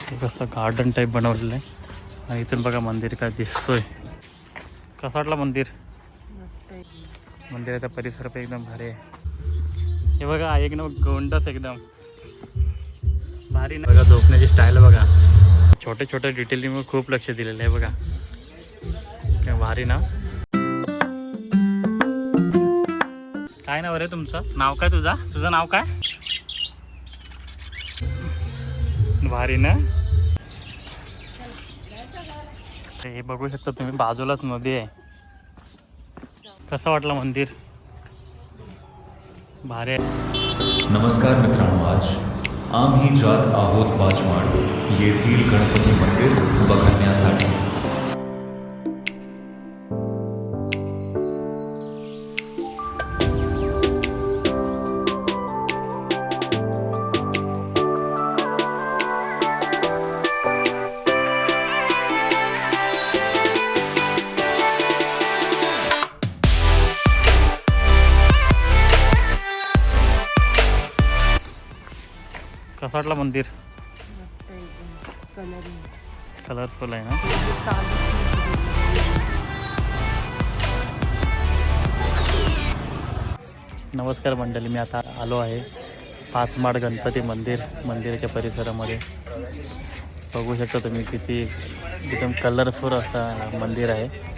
हे कसं garden type बनवलेलं आहे आणि इथून बघा मंदिर काय दिसतोय. कसं वाटलं मंदिर? मस्त आहे. मंदिराचा परिसर पण एकदम भारी आहे. हे बघा एकदम गोंडस एकदम भारी ना. बघा झोपण्याची स्टाईल बघा, छोटे छोटे डिटेलिंग खूप लक्ष दिलेलं आहे बघा, काय भारी ना. काय नाव रे तुमचं? नाव काय तुझं नाव काय? भारी ना. हे बघू शकता तुम्ही, बाजूलाच नदी आहे. कसं वाटलं मंदिर? भारी आहे. नमस्कार मित्रांनो, आज आम्ही जात आहोत बाजवाड येथील गणपती मंदिर बघण्यासाठी. कसं वाटलं मंदिर? मस्त आहे एकदम. कलरिंग कलरफुल आहे ना. नमस्कार मंडळी, मी आता आलो आहे पाचमाड गणपती मंदिराच्या परिसरामध्ये. बघू शकता तुम्ही किती एकदम कलरफुल असा मंदिर आहे.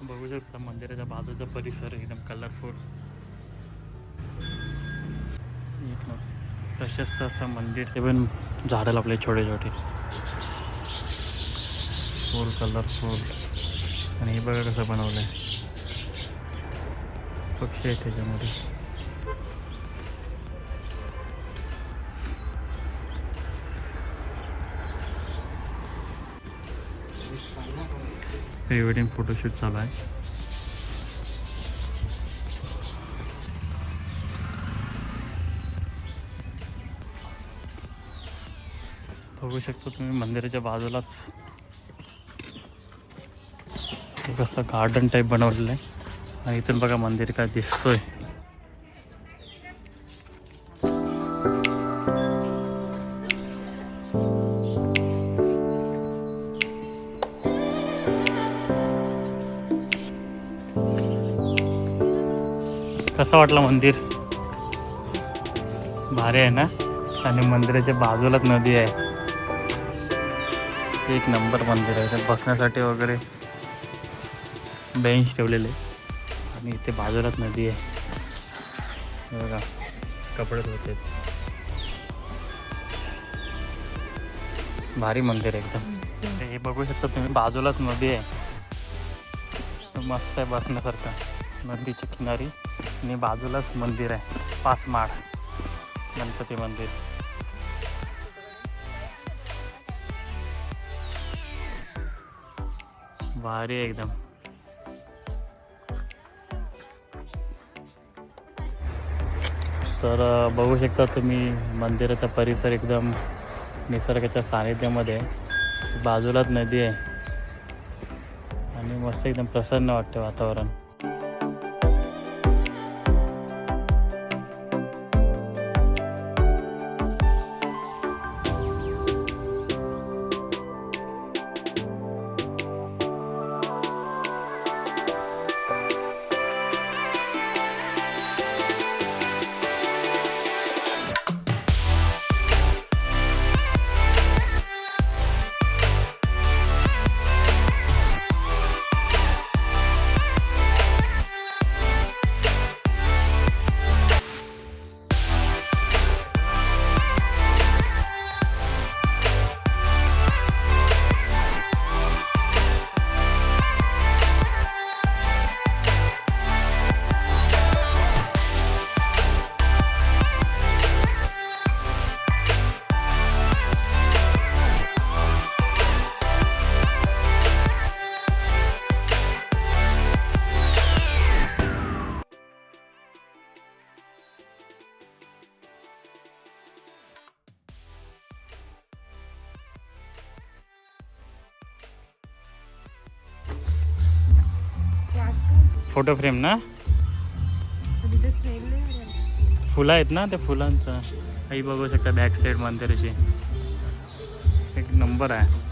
बघू शकता मंदिराच्या बाजूचा परिसर एकदम कलरफुल. एक प्रशस्त असं मंदिर, ते पण झाडं लावले छोटे छोटे, फुल कलरफुल. आणि हे बघा कसं बनवलं आहे, पक्षी आहे त्याच्यामध्ये. प्री वेडिंग फोटोशूट चालू आहे. बघू शकता तुम्ही मंदिराच्या बाजूलाच हे कसं गार्डन टाईप बनवलेलं आहे आणि इथून बघा मंदिर काय दिसतोय. कसं वाटलं मंदिर? भारी आहे ना. आणि मंदिराच्या बाजूलाच नदी आहे. एक नंबर मंदिर आहे. तर बसण्यासाठी वगैरे बेंच ठेवलेले आणि इथे बाजूलाच नदी आहे. बघा कपडे धुते. भारी मंदिर एकदम. हे बघू शकता तुम्ही, बाजूलाच नदी आहे. मस्त आहे बसण्यासारखं नदीच्या किनारी. आणि बाजूलाच मंदिर आहे, पाचमाड गणपती मंदिर. भारी एकदम. तर बघू शकता तुम्ही मंदिराचा परिसर एकदम निसर्गाच्या सानिध्यामध्ये. बाजूलाच नदी आहे आणि मस्त एकदम प्रसन्न वाटते वातावरण. फोटो फ्रेम ना, पण इथे स्मेल नाही आला. फुलं आहेत ना त्या फुलांचं काही बघू शकता बॅक साईड मंदिराची. एक नंबर आहे.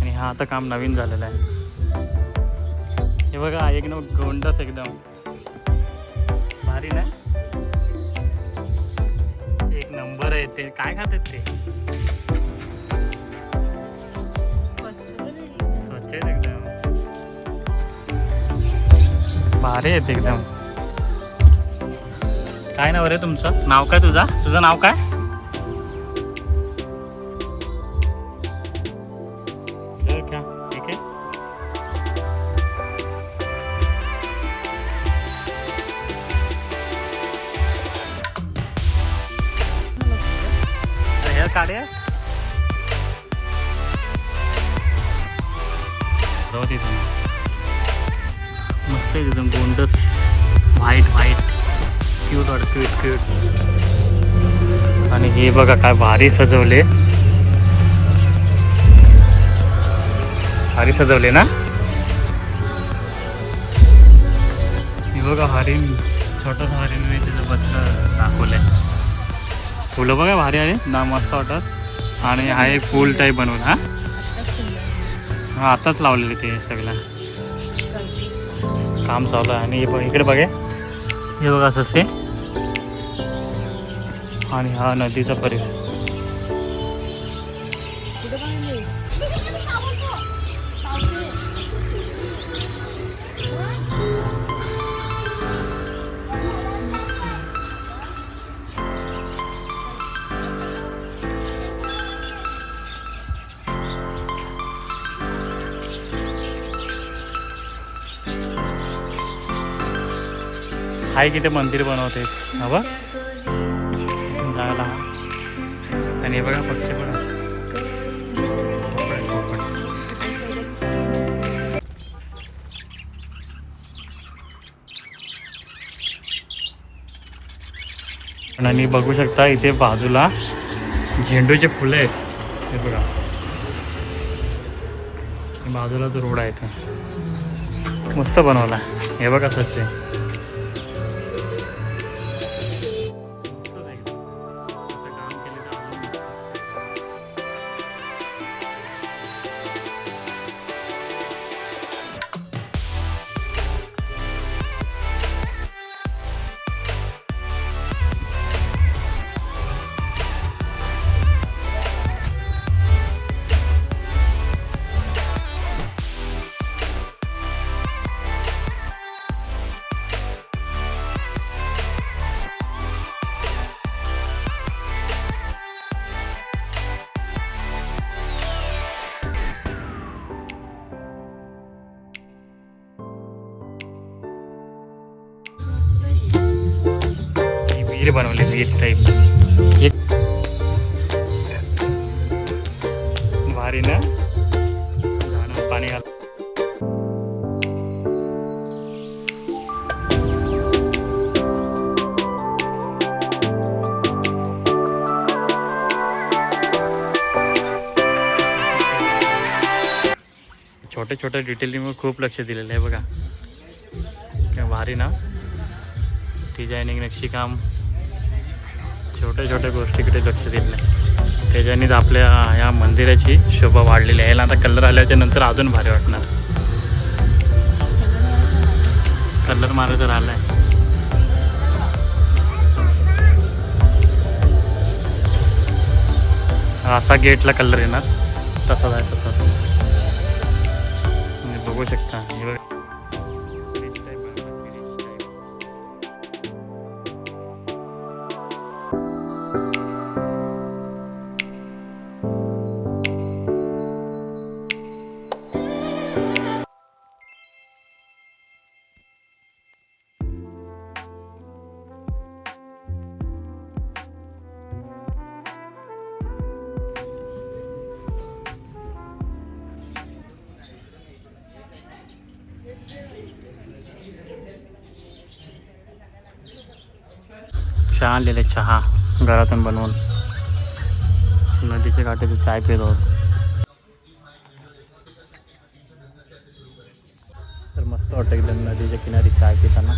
आणि हा आता काम नवीन झालेलं आहे. हे बघा एक नंबर गोंडस एकदम भारी ना, एक नंबर आहे. ते काय खातात ते, स्वच्छ आहेत एकदम, भारी आहेत एकदम. काय नाव रे तुमचं, नाव काय तुझं नाव काय? क्या ठीक आहे. हे काढे मस्त एकदम गोंडस व्हाईट क्यूट वाटत क्यूट. आणि हे बघा काय भारी सजवले, भारी सजवले ना. हे बघा हरिण, छोटंसं हरिण मी त्याचं बच्चं दाखवलंय. फुलं बघा भारी आहे ना, मस्त वाटत. आणि हा एक पूल टाईप बनवून हा आताच लावलेले ते सगळं काम चालू आहे. आणि इकडे बघे, हे बघा ससे. आणि हा नदीचा परिसर. हाय किती मंदिर बनवते हवं जायला. आणि हे बघा पक्षी बघा, आणि बघू शकता इथे बाजूला झेंडूचे फुलं आहेत. हे बघा बाजूला तो रोड आहे, इथे मस्त बनवला. हे बघा सच्चे विहीर बनवली, विहीर टाईप. एक भारी ना, पाणी घाल. छोटे छोटे डिटेलिंग खूप लक्ष दिलेलं आहे बघा. क्या भारी ना, डिझायनिंग नक्षीकाम, छोट्या छोट्या गोष्टीकडे लक्ष दिलेलं आहे. त्याच्यानेच आपल्या या मंदिराची शोभा वाढलेली आहे. याला आता कलर आल्याच्या नंतर अजून भारी वाटणार. कलर मारा तर आलाय. असा गेटला कलर येणार, तसाच आहे तसा. बघू शकता हे बघा. चहा आणलेले, चहा घरातून बनवून नदीच्या काठाची चाय पित आहोत. तर मस्त मस्त वाटतं एकदम नदीच्या किनारी चाय पिताना.